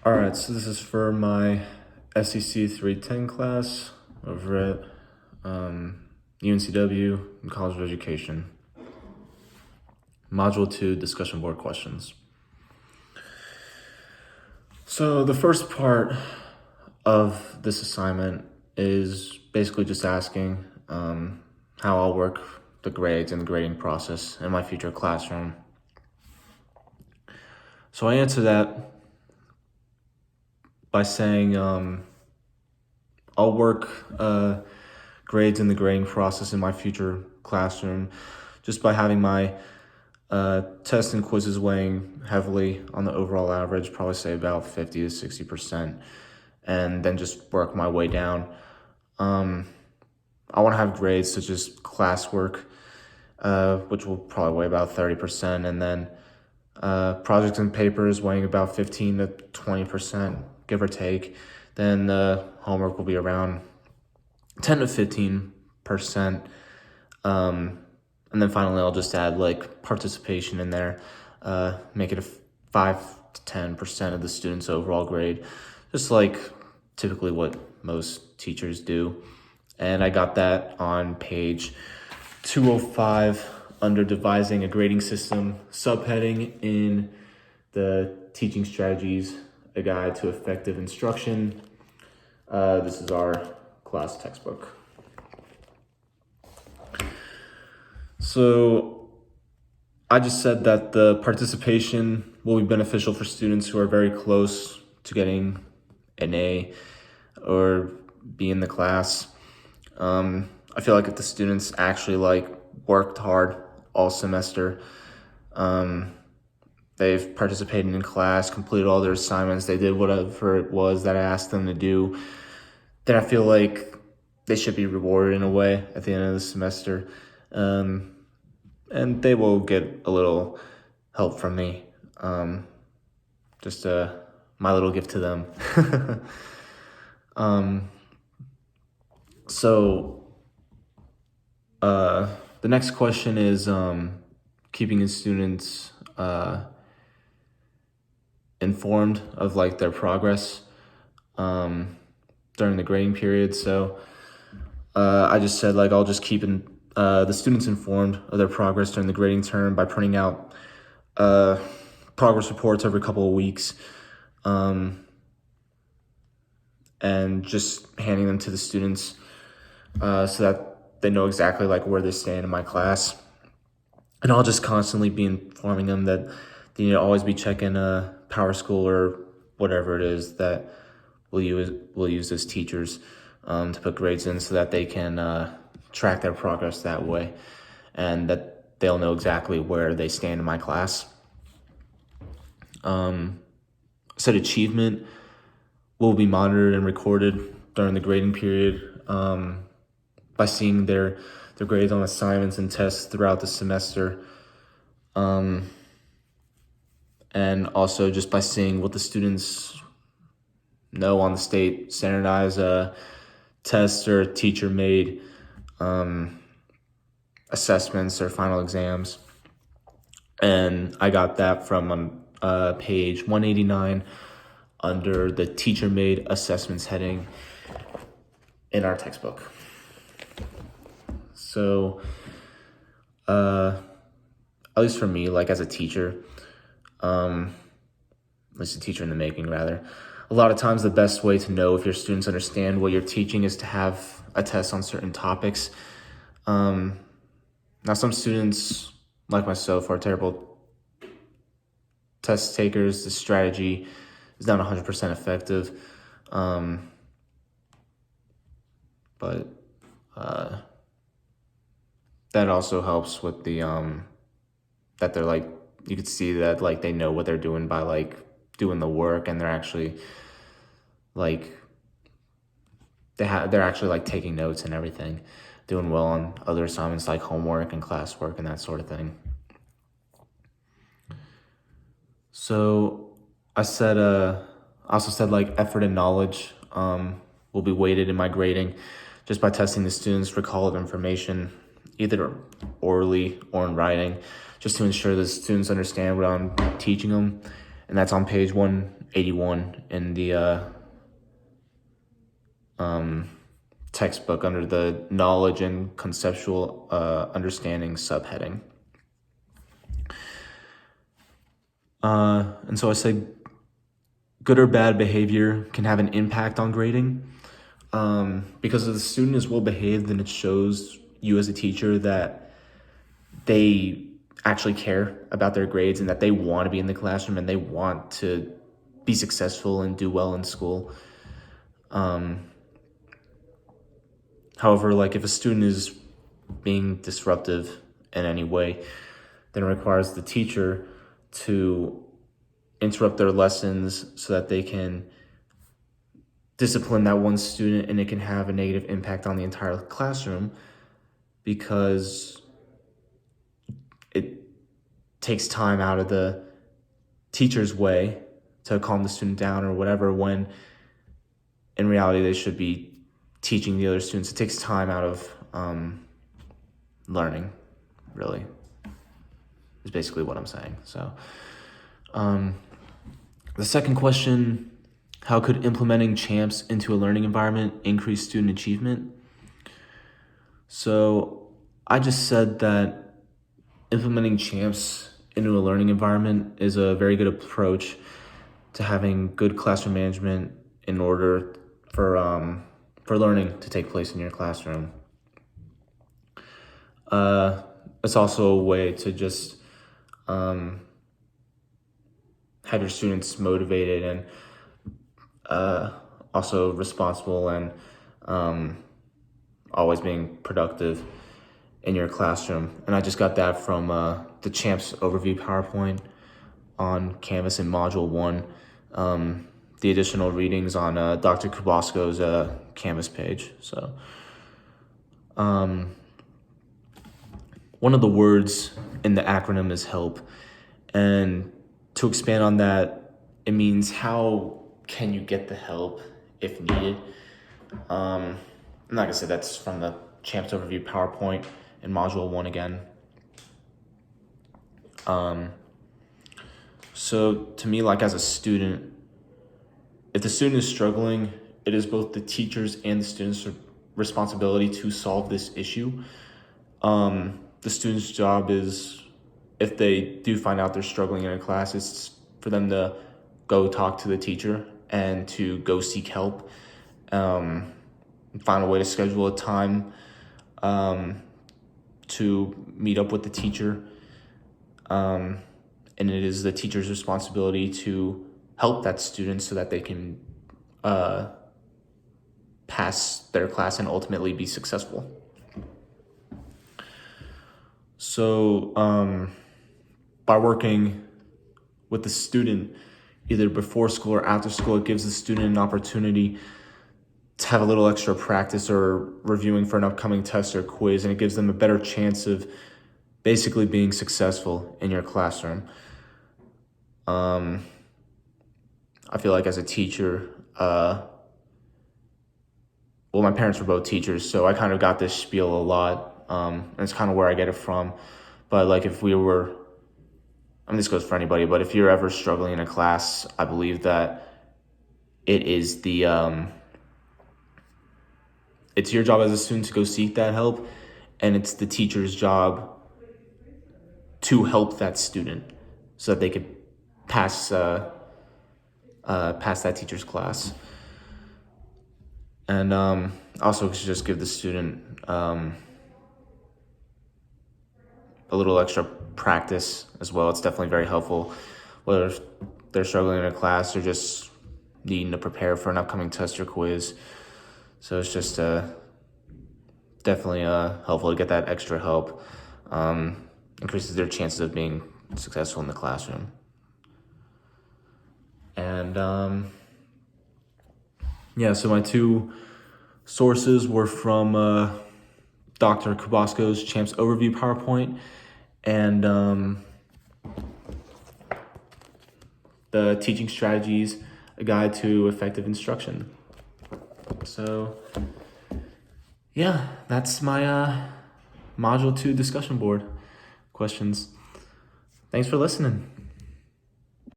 All right, so this is for my SEC 310 class over at UNCW College of Education. Module 2, discussion board questions. So the first part of this assignment is basically just asking how I'll work the grades and the grading process in my future classroom. So I answer that by saying I'll work grades in the grading process in my future classroom just by having my tests and quizzes weighing heavily on the overall average, probably say about 50 to 60%, and then just work my way down. I want to have grades such as classwork, which will probably weigh about 30%, and then projects and papers weighing about 15 to 20%, give or take. Then homework will be around 10 to 15%. And then finally, I'll just add like participation in there, make it a 5 to 10% of the student's overall grade, just like typically what most teachers do. And I got that on page 205 under devising a grading system, subheading in the teaching strategies, a guide to effective instruction. This is our class textbook. So I just said that the participation will be beneficial for students who are very close to getting an A or B in the class. I feel like if the students actually worked hard all semester, they've participated in class, completed all their assignments, they did whatever it was that I asked them to do, then I feel like they should be rewarded in a way at the end of the semester. And they will get a little help from me. Just my little gift to them. So the next question is keeping the students informed of their progress during the grading period. So I just said I'll just keep the students informed of their progress during the grading term by printing out progress reports every couple of weeks, and just handing them to the students so that they know exactly where they stand in my class. And I'll just constantly be informing them that they need to always be checking PowerSchool or whatever it is that we'll use as teachers to put grades in, so that they can track their progress that way, and that they'll know exactly where they stand in my class. Said achievement will be monitored and recorded during the grading period by seeing their grades on assignments and tests throughout the semester, and also just by seeing what the students know on the state standardized tests or teacher-made assessments or final exams. And I got that from page 189 under the teacher-made assessments heading in our textbook. So at least for me, as a teacher, at least a teacher in the making rather, a lot of times the best way to know if your students understand what you're teaching is to have a test on certain topics. Now some students, like myself, are terrible test takers. The strategy is not 100% effective. But that also helps with the that they're you could see that they know what they're doing by doing the work, and they're actually they're actually taking notes and everything, doing well on other assignments like homework and classwork and that sort of thing. So I also said effort and knowledge will be weighted in my grading just by testing the students' recall of information, either orally or in writing, just to ensure the students understand what I'm teaching them and that's on page 181 in the textbook under the Knowledge and Conceptual Understanding subheading. And so I said good or bad behavior can have an impact on grading. Because if the student is well behaved, then it shows you as a teacher that they actually care about their grades and that they want to be in the classroom and they want to be successful and do well in school. However, like if a student is being disruptive in any way, then it requires the teacher to interrupt their lessons so that they can discipline that one student, and it can have a negative impact on the entire classroom because it takes time out of the teacher's way to calm the student down or whatever, when in reality they should be teaching the other students. It takes time out of learning, really, is basically what I'm saying. So the second question: how could implementing CHAMPS into a learning environment increase student achievement? So I just said that implementing CHAMPS into a learning environment is a very good approach to having good classroom management in order for learning to take place in your classroom. It's also a way to just have your students motivated and also responsible and always being productive in your classroom. And I just got that from the CHAMPS overview PowerPoint on Canvas in Module 1. The additional readings on Dr. Kubasco's Canvas page. So one of the words in the acronym is HELP. And to expand on that, it means how can you get the help if needed. I'm not gonna say that's from the CHAMPS overview PowerPoint in Module 1 again. So to me, like as a student, if the student is struggling, it is both the teacher's and the student's responsibility to solve this issue. The student's job is, if they do find out they're struggling in a class, it's for them to go talk to the teacher and to go seek help, find a way to schedule a time to meet up with the teacher. And it is the teacher's responsibility to help that student so that they can pass their class and ultimately be successful. So by working with the student, either before school or after school, it gives the student an opportunity to have a little extra practice or reviewing for an upcoming test or quiz, and it gives them a better chance of basically being successful in your classroom. I feel like as a teacher, well, my parents were both teachers, so I kind of got this spiel a lot, and it's kind of where I get it from. But like if we were, I mean, this goes for anybody, but if you're ever struggling in a class, I believe that it is it's your job as a student to go seek that help, and it's the teacher's job to help that student so that they could pass that teacher's class. And also to just give the student a little extra practice as well. It's definitely very helpful, whether they're struggling in a class or just needing to prepare for an upcoming test or quiz. So it's just definitely helpful to get that extra help. Increases their chances of being successful in the classroom. And yeah, so my two sources were from Dr. Kubasco's CHAMPS overview PowerPoint and the Teaching Strategies, a Guide to Effective Instruction. So yeah, that's my Module 2 discussion board questions. Thanks for listening.